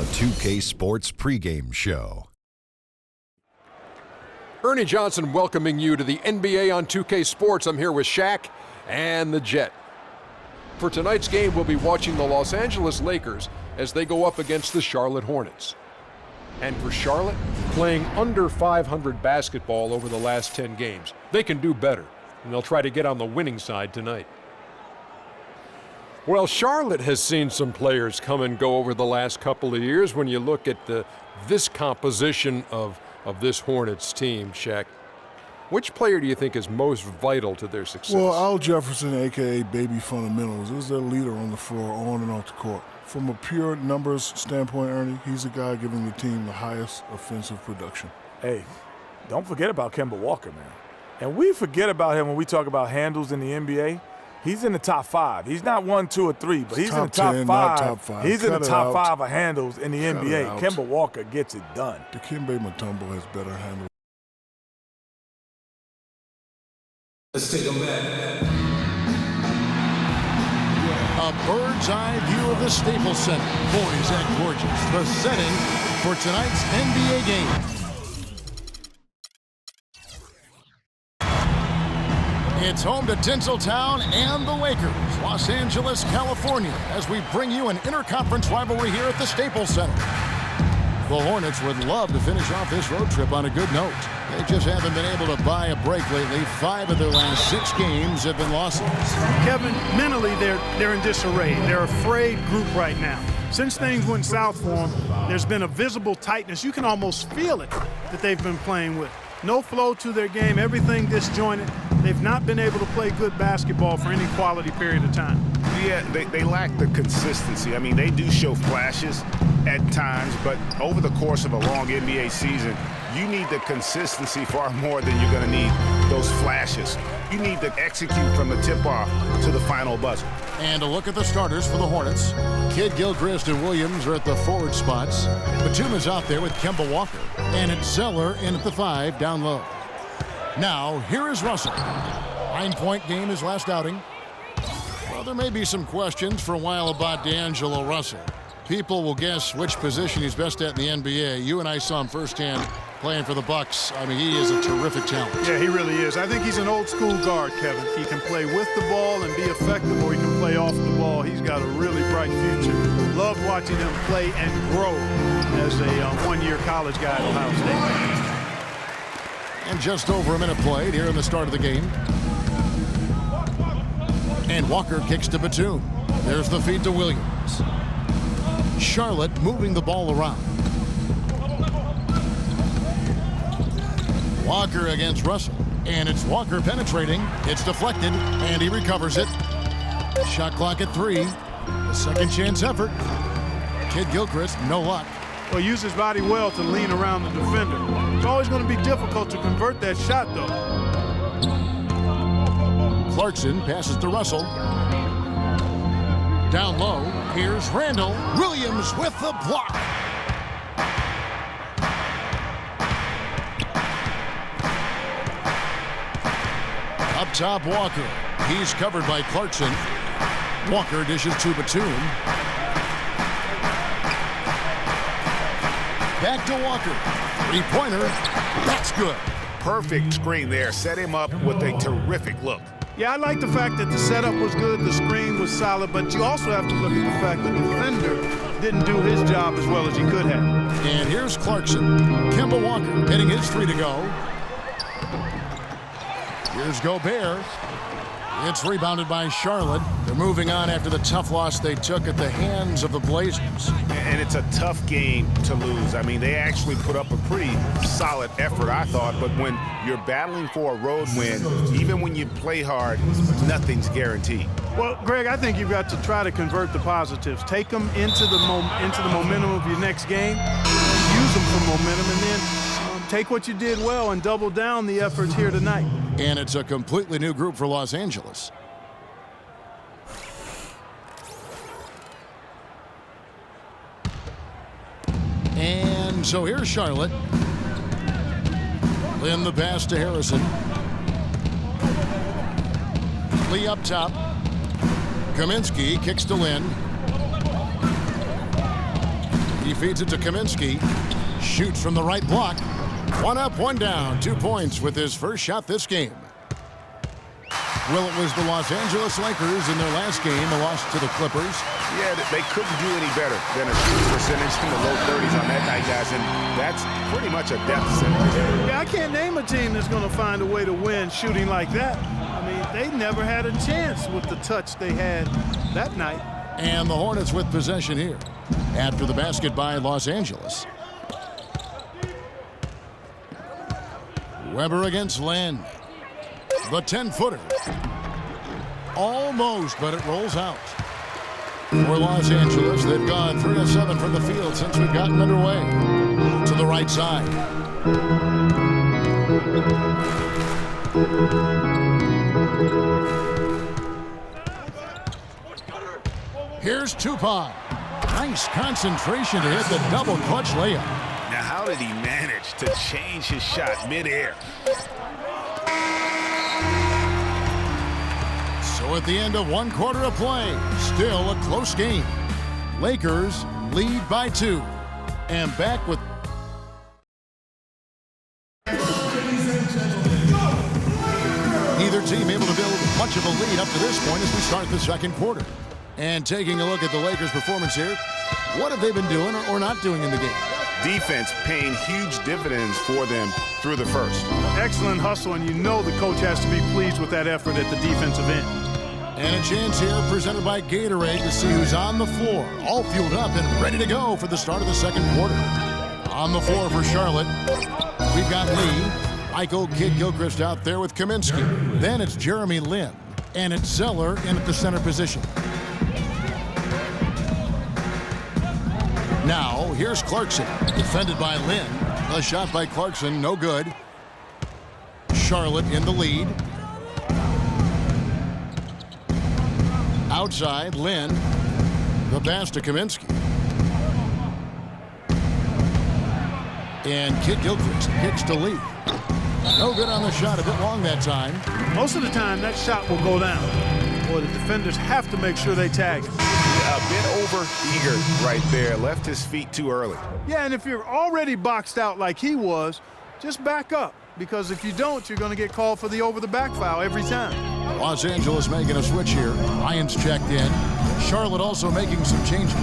the 2K Sports pregame show. Ernie Johnson welcoming you to the NBA on 2K Sports. I'm here with Shaq and the Jet. For tonight's game, we'll be watching the Los Angeles Lakers as they go up against the Charlotte Hornets. And for Charlotte, playing under 500 basketball over the last 10 games. They can do better, and they'll try to get on the winning side tonight. Well, Charlotte has seen some players come and go over the last couple of years when you look at this composition of this Hornets team, Shaq. Which player do you think is most vital to their success? Well, Al Jefferson, a.k.a. Baby Fundamentals, is their leader on the floor, on and off the court. From a pure numbers standpoint, Ernie, he's the guy giving the team the highest offensive production. Hey, don't forget about Kemba Walker, man. And we forget about him when we talk about handles in the NBA. He's in the top 5. He's not 1, 2, or 3, but he's in the top 10, 5. not top 5. He's in the top out. 5 of handles in the NBA. Kemba Walker gets it done. Dikembe Mutombo has better handles. Let's take them back. A bird's eye view of the Staples Center. Boys and gorgeous. The setting for tonight's NBA game. It's home to Tinseltown and the Lakers, Los Angeles, California, as we bring you an interconference rivalry here at the Staples Center. The Hornets would love to finish off this road trip on a good note. They just haven't been able to buy a break lately. 5 of their last 6 games have been losses. Kevin, mentally they're in disarray. They're a frayed group right now. Since things went south for them, there's been a visible tightness. You can almost feel it that they've been playing with. No flow to their game, everything disjointed. They've not been able to play good basketball for any quality period of time. Yeah, they lack the consistency. I mean, they do show flashes at times, but over the course of a long NBA season, you need the consistency far more than you're going to need those flashes. You need to execute from the tip-off to the final buzzer. And a look at the starters for the Hornets. Kidd, Gilchrist, and Williams are at the forward spots. Batum is out there with Kemba Walker. And it's Zeller in at the 5 down low. Now, here is Russell. 9-point game his last outing. Well, there may be some questions for a while about D'Angelo Russell. People will guess which position he's best at in the NBA. You and I saw him firsthand playing for the Bucks. I mean, he is a terrific talent. Yeah, he really is. I think he's an old-school guard, Kevin. He can play with the ball and be effective, or he can play off the ball. He's got a really bright future. Love watching him play and grow as a one-year college guy at Ohio State. And just over a minute played here in the start of the game. And Walker kicks to Batum. There's the feed to Williams. Charlotte moving the ball around. Walker against Russell. And it's Walker penetrating. It's deflected, and he recovers it. Shot clock at 3. A second chance effort. Kidd Gilchrist, no luck. Well, use his body well to lean around the defender. It's always going to be difficult to convert that shot, though. Clarkson passes to Russell. Down low, here's Randall. Williams with the block. Up top, Walker. He's covered by Clarkson. Walker dishes to Batum. Back to Walker. 3-pointer. That's good. Perfect screen there. Set him up with a terrific look. Yeah, I like the fact that the setup was good, the screen was solid, but you also have to look at the fact that the defender didn't do his job as well as he could have. And here's Clarkson. Kemba Walker hitting his 3 to go. Here's Gobert. It's rebounded by Charlotte. They're moving on after the tough loss they took at the hands of the Blazers. And it's a tough game to lose. I mean, they actually put up a pretty solid effort, I thought. But when you're battling for a road win, even when you play hard, nothing's guaranteed. Well, Greg, I think you've got to try to convert the positives. Take them into the momentum of your next game. Use them for momentum, and then take what you did well and double down the efforts here tonight. And it's a completely new group for Los Angeles. And so here's Charlotte. Lynn the pass to Harrison. Lee up top. Kaminsky kicks to Lynn. He feeds it to Kaminsky. Shoots from the right block. One up, one down. 2 points with his first shot this game. Well, it was the Los Angeles Lakers in their last game, a loss to the Clippers. Yeah, they couldn't do any better than a shooting percentage in the low 30s on that night, guys, and that's pretty much a deficit. Yeah, I can't name a team that's going to find a way to win shooting like that. I mean, they never had a chance with the touch they had that night. And the Hornets with possession here after the basket by Los Angeles. Weber against Len. The 10-footer. Almost, but it rolls out. For Los Angeles, they've gone 3 of 7 from the field since we've gotten underway. To the right side. Here's Tupac. Nice concentration to hit the double clutch layup. Now, how did he manage to change his shot midair? So at the end of 1 quarter of play, still a close game. Lakers lead by 2. And back with neither team able to build much of a lead up to this point as we start the second quarter. And taking a look at the Lakers' performance here, what have they been doing or not doing in the game? Defense paying huge dividends for them through the first. Excellent hustle, and you know the coach has to be pleased with that effort at the defensive end. And a chance here presented by Gatorade to see who's on the floor, all fueled up and ready to go for the start of the second quarter. On the floor for Charlotte, we've got Lee, Michael Kidd-Gilchrist out there with Kaminsky. Then it's Jeremy Lin, and it's Zeller in at the center position. Now, here's Clarkson, defended by Lin. A shot by Clarkson, no good. Charlotte in the lead. Outside, Lin. The pass to Kaminsky. And Kidd-Gilchrist kicks to Lee. No good on the shot, a bit long that time. Most of the time, that shot will go down. Boy, the defenders have to make sure they tag him. A bit over-eager right there. Left his feet too early. Yeah, and if you're already boxed out like he was, just back up. Because if you don't, you're going to get called for the over-the-back foul every time. Los Angeles making a switch here. Lyons checked in. Charlotte also making some changes.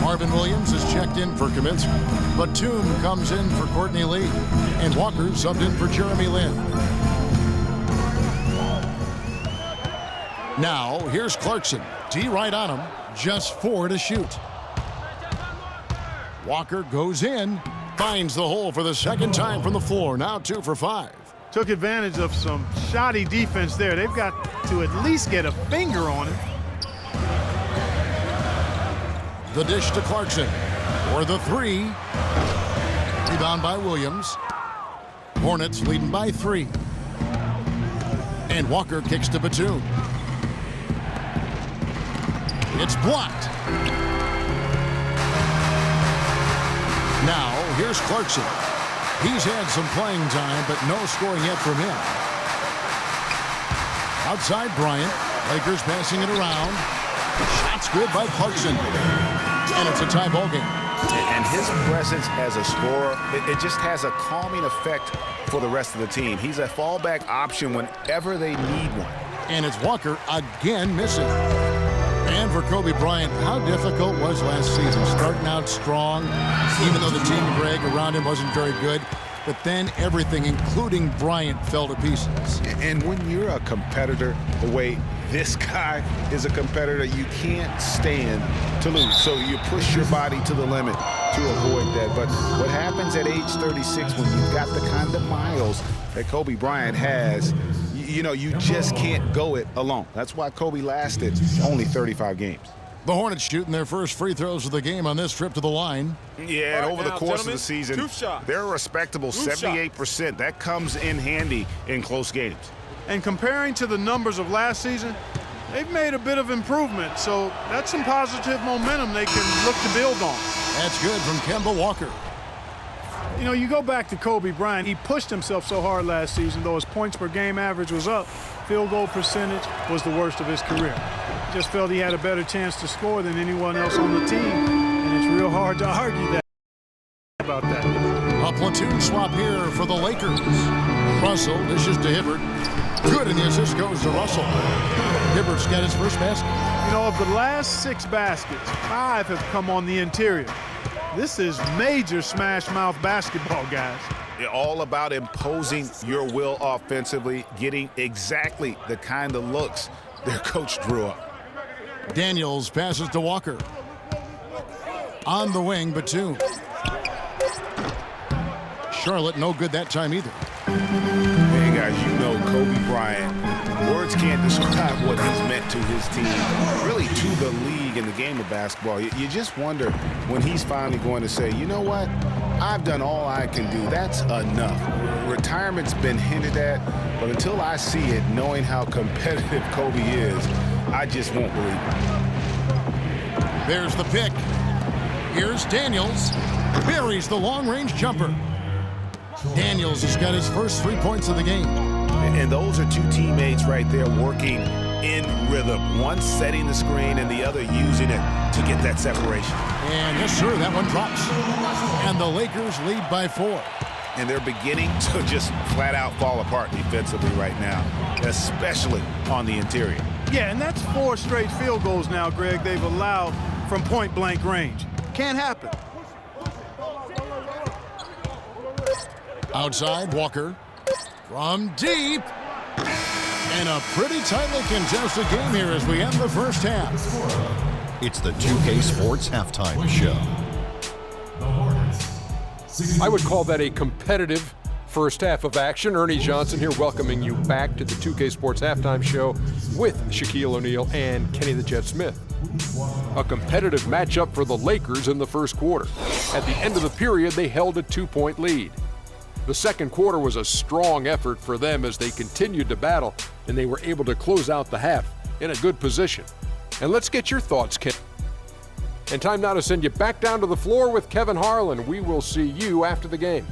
Marvin Williams is checked in for Kaminsky. Batum comes in for Courtney Lee. And Walker subbed in for Jeremy Lin. Now, here's Clarkson. D right on him. Just 4 to shoot. Walker goes in. Finds the hole for the second time from the floor. Now 2 for 5. Took advantage of some shoddy defense there. They've got to at least get a finger on him. The dish to Clarkson for the 3. Rebound by Williams. Hornets leading by 3. And Walker kicks to Batum. It's blocked. Now, here's Clarkson. He's had some playing time, but no scoring yet from him. Outside Bryant. Lakers passing it around. Shot's good by Clarkson. And it's a tie ball game. And his presence as a scorer, it just has a calming effect for the rest of the team. He's a fallback option whenever they need one. And it's Walker again missing. And for Kobe Bryant, how difficult was last season? Starting out strong, even though the team Greg around him wasn't very good. But then everything, including Bryant, fell to pieces. And when you're a competitor, the way this guy is a competitor, you can't stand to lose. So you push your body to the limit to avoid that. But what happens at age 36 when you've got the kind of miles that Kobe Bryant has, you know, you just can't go it alone. That's why Kobe lasted only 35 games. The Hornets shooting their first free throws of the game on this trip to the line. Yeah, and over the course of the season, they're a respectable 78%. That comes in handy in close games. And comparing to the numbers of last season, they've made a bit of improvement. So that's some positive momentum they can look to build on. That's good from Kemba Walker. You know, you go back to Kobe Bryant. He pushed himself so hard last season, though his points per game average was up. Field goal percentage was the worst of his career. Just felt he had a better chance to score than anyone else on the team. And and it's real hard to argue that about that. A platoon swap here for the Lakers. Russell dishes to Hibbert. Good, and the assist goes to Russell. Hibbert's got his first basket. You know, of the last 6 baskets, 5 have come on the interior. This is major smash mouth basketball, guys. All about imposing your will offensively, getting exactly the kind of looks their coach drew up. Daniels passes to Walker. On the wing, Batum. Charlotte no good that time either. Hey guys, you know Kobe Bryant, words can't describe what he's meant to his team, really to the league in the game of basketball. You just wonder when he's finally going to say, you know what, I've done all I can do. That's enough. Retirement's been hinted at, but until I see it, knowing how competitive Kobe is, I just won't believe it. There's the pick. Here's Daniels. Buries the long-range jumper. Daniels has got his first 3 points of the game. And those are 2 teammates right there working in rhythm. One setting the screen and the other using it to get that separation. And yes, sir, that one drops. And the Lakers lead by 4. And they're beginning to just flat out fall apart defensively right now, especially on the interior. Yeah, and that's 4 straight field goals now, Greg, they've allowed from point-blank range. Can't happen. Outside, Walker. From deep. And a pretty tightly contested game here as we end the first half. It's the 2K Sports Halftime Show. I would call that a competitive first half of action. Ernie Johnson here welcoming you back to the 2K Sports Halftime Show with Shaquille O'Neal and Kenny the Jet Smith. A competitive matchup for the Lakers in the first quarter. At the end of the period, they held a 2-point lead. The second quarter was a strong effort for them as they continued to battle, and they were able to close out the half in a good position. And let's get your thoughts, Ken. And time now to send you back down to the floor with Kevin Harlan. We will see you after the game.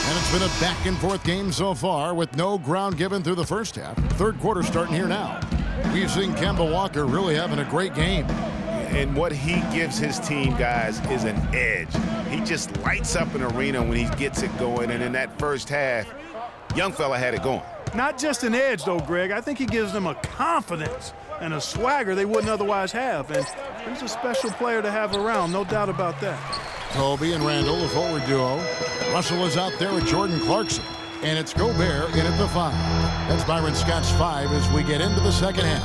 And it's been a back-and-forth game so far with no ground given through the first half. Third quarter starting here now. We've seen Kemba Walker really having a great game. And what he gives his team, guys, is an edge. He just lights up an arena when he gets it going. And in that first half, young fella had it going. Not just an edge, though, Greg. I think he gives them a confidence and a swagger they wouldn't otherwise have. And he's a special player to have around, no doubt about that. Kobe and Randall, the forward duo. Russell is out there with Jordan Clarkson. And it's Gobert in at the 5. That's Byron Scott's 5 as we get into the second half.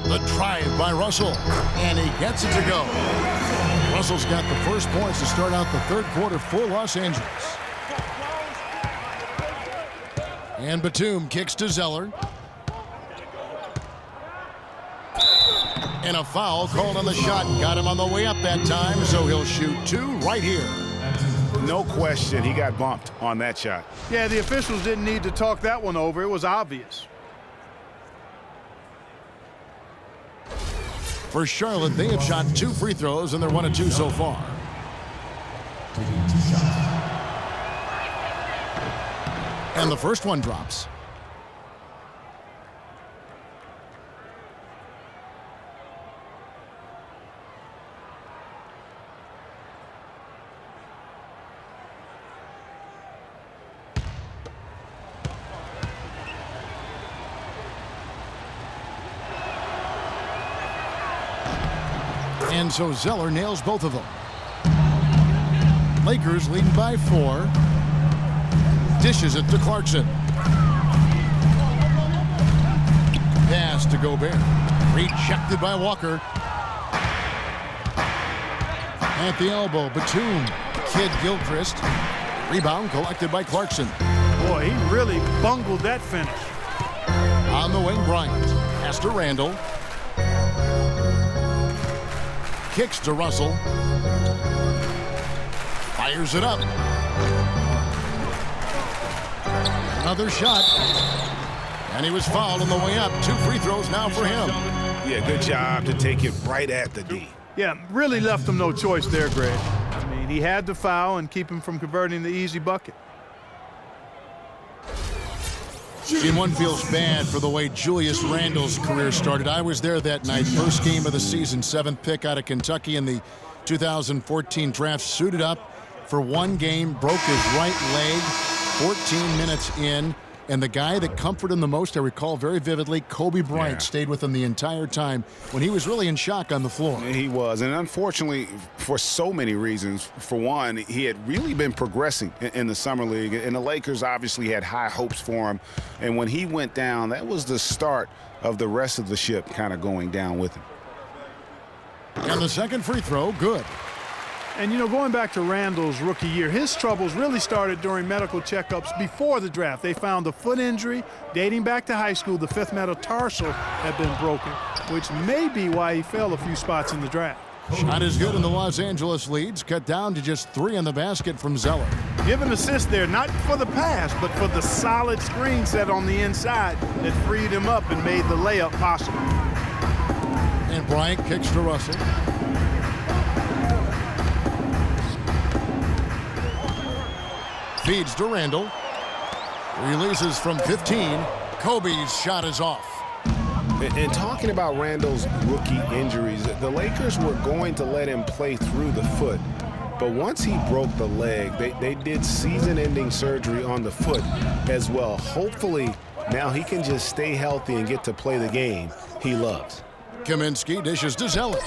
The drive by Russell. And he gets it to go. Russell's got the first points to start out the third quarter for Los Angeles. And Batum kicks to Zeller. And a foul called on the shot. Got him on the way up that time, so he'll shoot 2 right here. No question, he got bumped on that shot. Yeah, the officials didn't need to talk that one over. It was obvious. For Charlotte, they have shot 2 free throws, and they're 1 of 2 so far. And the first one drops. And so Zeller nails both of them. Lakers leading by 4. Dishes it to Clarkson. Pass to Gobert. Rejected by Walker. At the elbow, Batum. Kid Gilchrist. Rebound collected by Clarkson. Boy, he really bungled that finish. On the wing, Bryant. Pass to Randall. Kicks to Russell. Fires it up. Another shot. And he was fouled on the way up. 2 free throws now for him. Yeah, good job to take it right at the D. Yeah, really left him no choice there, Greg. I mean, he had to foul and keep him from converting the easy bucket. And one feels bad for the way Julius Randle's career started. I was there that night. First game of the season, 7th pick out of Kentucky in the 2014 draft. Suited up for one game, broke his right leg 14 minutes in. And the guy that comforted him the most, I recall very vividly, Kobe Bryant stayed with him the entire time when he was really in shock on the floor. He was, and unfortunately, for so many reasons. For one, he had really been progressing in the Summer League, and the Lakers obviously had high hopes for him. And when he went down, that was the start of the rest of the ship kind of going down with him. And the second free throw, good. And, you know, going back to Randall's rookie year, his troubles really started during medical checkups before the draft. They found a foot injury dating back to high school. The 5th metatarsal had been broken, which may be why he fell a few spots in the draft. Shot is good, and the Los Angeles leads cut down to just 3 in the basket from Zeller. Give an assist there, not for the pass, but for the solid screen set on the inside that freed him up and made the layup possible. And Bryant kicks to Russell. Feeds to Randall. Releases from 15. Kobe's shot is off. And talking about Randall's rookie injuries, the Lakers were going to let him play through the foot. But once he broke the leg, they did season-ending surgery on the foot as well. Hopefully, now he can just stay healthy and get to play the game he loves. Kaminsky dishes to Zeller.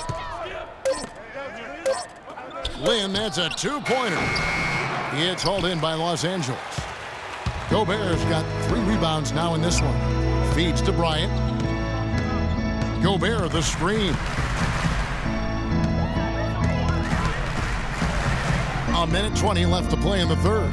Lynn, that's a 2-pointer. It's hauled in by Los Angeles. Gobert's got 3 rebounds now in this one. Feeds to Bryant. Gobert, the screen. A minute 20 left to play in the third.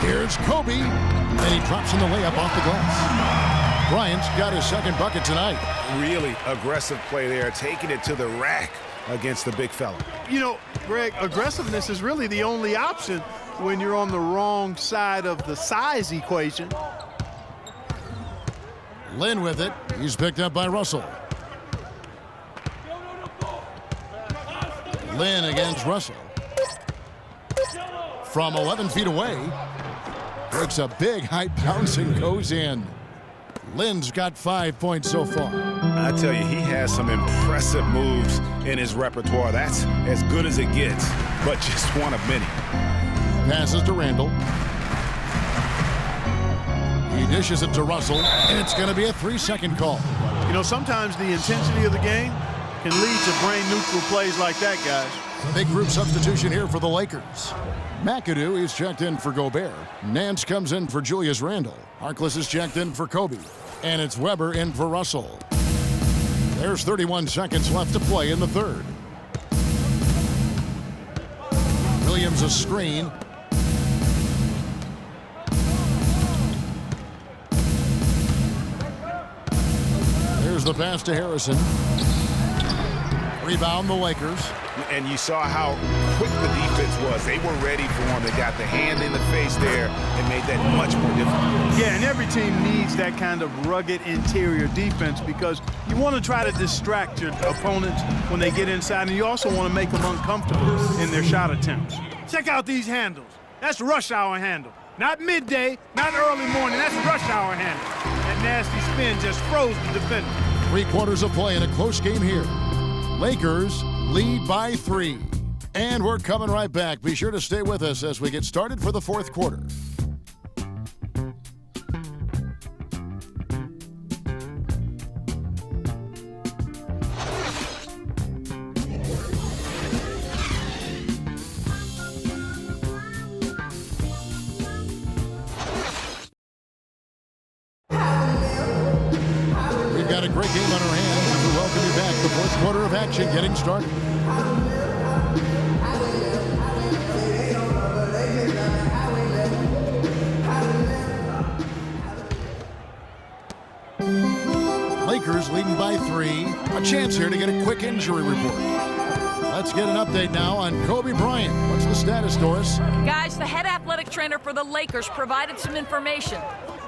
Here's Kobe, and he drops in the layup off the glass. Bryant's got his second bucket tonight. Really aggressive play there, taking it to the rack against the big fella. You know, Greg, aggressiveness is really the only option when you're on the wrong side of the size equation. Lynn with it. He's picked up by Russell. Lynn against Russell. From 11 feet away. Breaks a big high bounce and goes in. Lynn's got 5 points so far. I tell you, he has some impressive moves in his repertoire. That's as good as it gets, but just one of many. Passes to Randall. He dishes it to Russell, and it's going to be a 3-second call. You know, sometimes the intensity of the game can lead to brain-neutral plays like that, guys. Big group substitution here for the Lakers. McAdoo is checked in for Gobert. Nance comes in for Julius Randle. Harkless is checked in for Kobe. And it's Weber in for Russell. There's 31 seconds left to play in the third. Williams a screen. There's the pass to Harrison. Rebound the Lakers. And you saw how quick the defense was. They were ready for him. They got the hand in the face there and made that much more difficult. Yeah, and every team needs that kind of rugged interior defense because you want to try to distract your opponents when they get inside, and you also want to make them uncomfortable in their shot attempts. Check out these handles. That's rush hour handle. Not midday, not early morning. That's rush hour handle. That nasty spin just froze the defender. 3 quarters of play in a close game here. Lakers lead by 3. And we're coming right back. Be sure to stay with us as we get started for the fourth quarter. We've got a great game on our hands. We welcome you back. The fourth quarter of action getting started. Lakers leading by 3. A chance here to get a quick injury report. Let's get an update now on Kobe Bryant. What's the status, Doris? Guys, the head athletic trainer for the Lakers provided some information.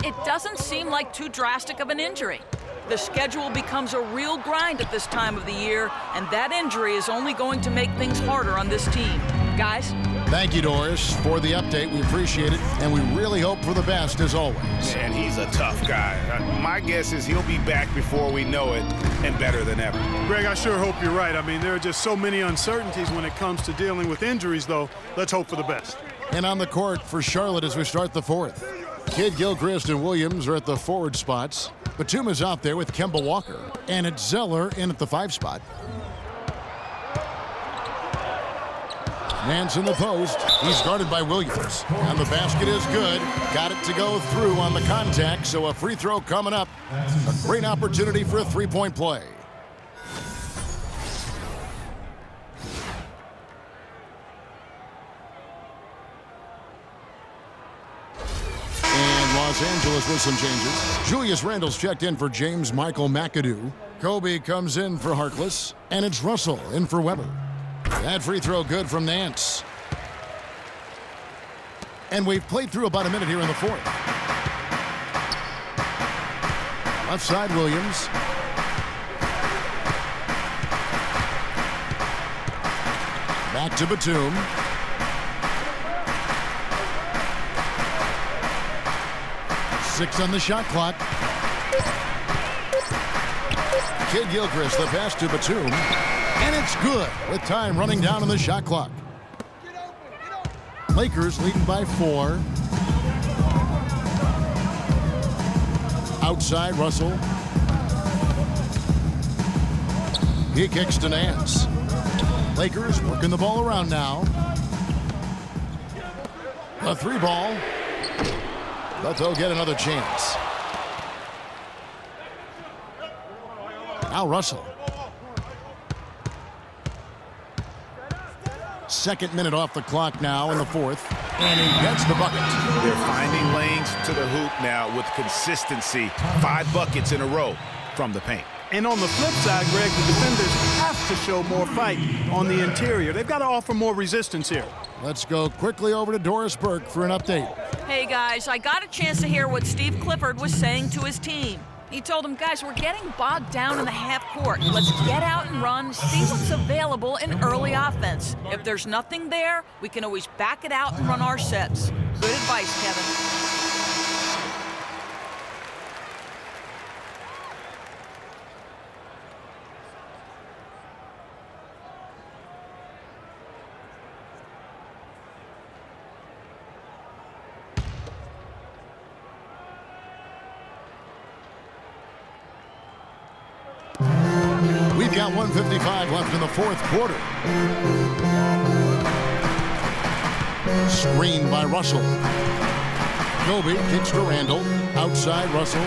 It doesn't seem like too drastic of an injury. The schedule becomes a real grind at this time of the year, and that injury is only going to make things harder on this team. Guys? Thank you, Doris, for the update. We appreciate it, and we really hope for the best as always. Man, he's a tough guy. My guess is he'll be back before we know it, and better than ever. Greg, I sure hope you're right. I mean, there are just so many uncertainties when it comes to dealing with injuries, though. Let's hope for the best. And on the court for Charlotte as we start the fourth. Kid Gilchrist and Williams are at the forward spots. Batum is out there with Kemba Walker. And it's Zeller in at the 5 spot. Nance in the post. He's guarded by Williams. And the basket is good. Got it to go through on the contact, so a free throw coming up. A great opportunity for a three-point play. And Los Angeles with some changes. Julius Randle's checked in for James Michael McAdoo. Kobe comes in for Harkless. And it's Russell in for Weber. That free throw good from Nance. And we've played through about a minute here in the fourth. Left side, Williams. Back to Batum. Six on the shot clock. Kid Gilchrist, the pass to Batum. And it's good with time running down on the shot clock. Lakers leading by 4. Outside, Russell. He kicks to Nance. Lakers working the ball around now. A 3 ball. But they'll get another chance. Now Russell. Second minute off the clock now in the fourth. And he gets the bucket. They're finding lanes to the hoop now with consistency. 5 buckets in a row from the paint. And on the flip side, Greg, the defenders have to show more fight on the interior. They've got to offer more resistance here. Let's go quickly over to Doris Burke for an update. Hey, guys, I got a chance to hear what Steve Clifford was saying to his team. He told them, guys, we're getting bogged down in the half court. Let's get out and run, see what's available in early offense. If there's nothing there, we can always back it out and run our sets. Good advice, Kevin. We've got 1:55 left in the fourth quarter. Screen by Russell. Kobe kicks to Randle. Outside, Russell.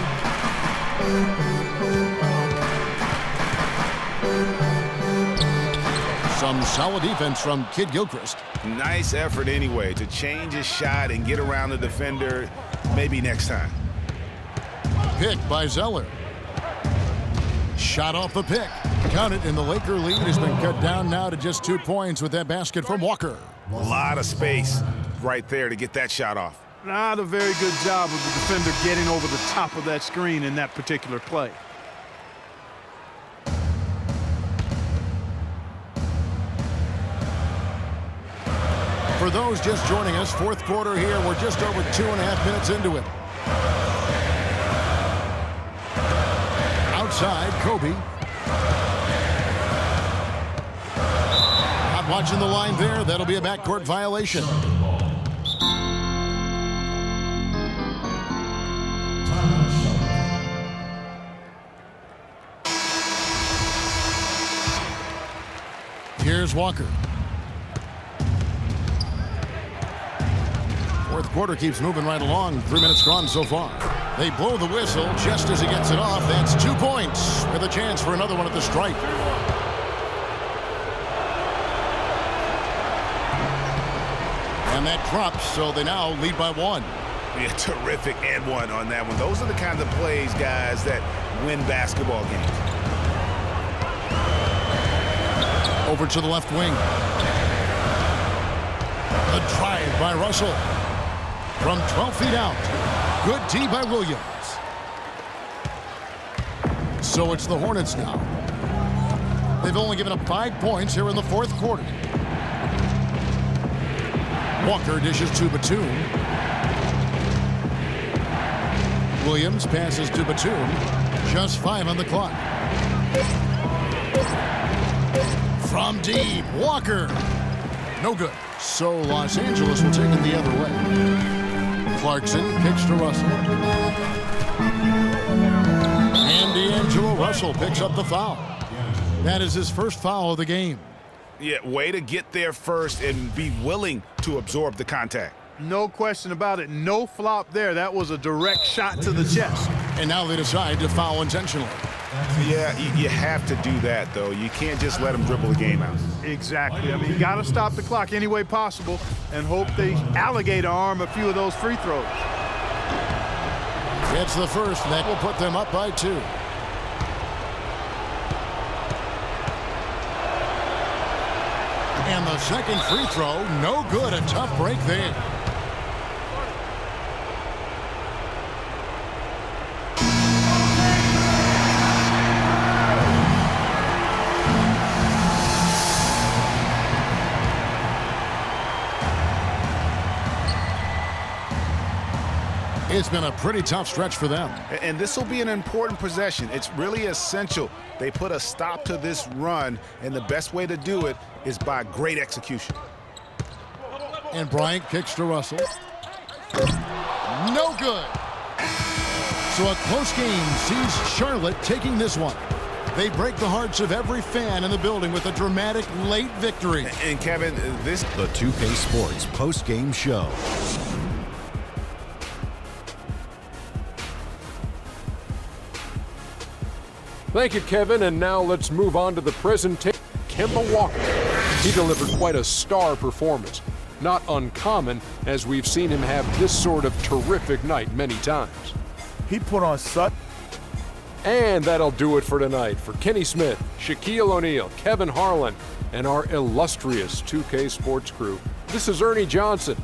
Some solid defense from Kid Gilchrist. Nice effort anyway to change his shot and get around the defender. Maybe next time. Pick by Zeller. Shot off the pick. Count it, and the Laker lead has been cut down now to just 2 points with that basket from Walker. A lot of space right there to get that shot off. Not a very good job of the defender getting over the top of that screen in that particular play. For those just joining us, fourth quarter here. We're just over 2.5 minutes into it. Outside, Kobe. Not watching the line there. That'll be a backcourt violation. Here's Walker. Fourth quarter keeps moving right along. 3 minutes gone so far. They blow the whistle just as he gets it off. That's 2 points with a chance for another one at the stripe. And that drops, so they now lead by 1. Yeah, terrific and one on that one. Those are the kinds of plays, guys, that win basketball games. Over to the left wing. A drive by Russell. From 12 feet out. Good D by Williams. So it's the Hornets now. They've only given up 5 points here in the fourth quarter. Walker dishes to Batum. Williams passes to Batum. Just 5 on the clock. From deep, Walker. No good. So Los Angeles will take it the other way. Clarkson kicks to Russell. And D'Angelo Russell picks up the foul. That is his first foul of the game. Yeah, way to get there first and be willing to absorb the contact. No question about it. No flop there. That was a direct shot to the chest. And now they decide to foul intentionally. Yeah, you have to do that, though. You can't just let them dribble the game out. Exactly. I mean, you got to stop the clock any way possible and hope they alligator arm a few of those free throws. It's the first, and that will put them up by 2. And the second free throw, no good. A tough break there. It's been a pretty tough stretch for them. And this will be an important possession. It's really essential they put a stop to this run, and the best way to do it is by great execution. And Bryant kicks to Russell. No good. So a close game sees Charlotte taking this one. They break the hearts of every fan in the building with a dramatic late victory. And Kevin, this... The 2K Sports post-game show. Thank you, Kevin. And now let's move on to the presentation. Kemba Walker. He delivered quite a star performance. Not uncommon, as we've seen him have this sort of terrific night many times. He put on such... And that'll do it for tonight. For Kenny Smith, Shaquille O'Neal, Kevin Harlan, and our illustrious 2K Sports crew, this is Ernie Johnson.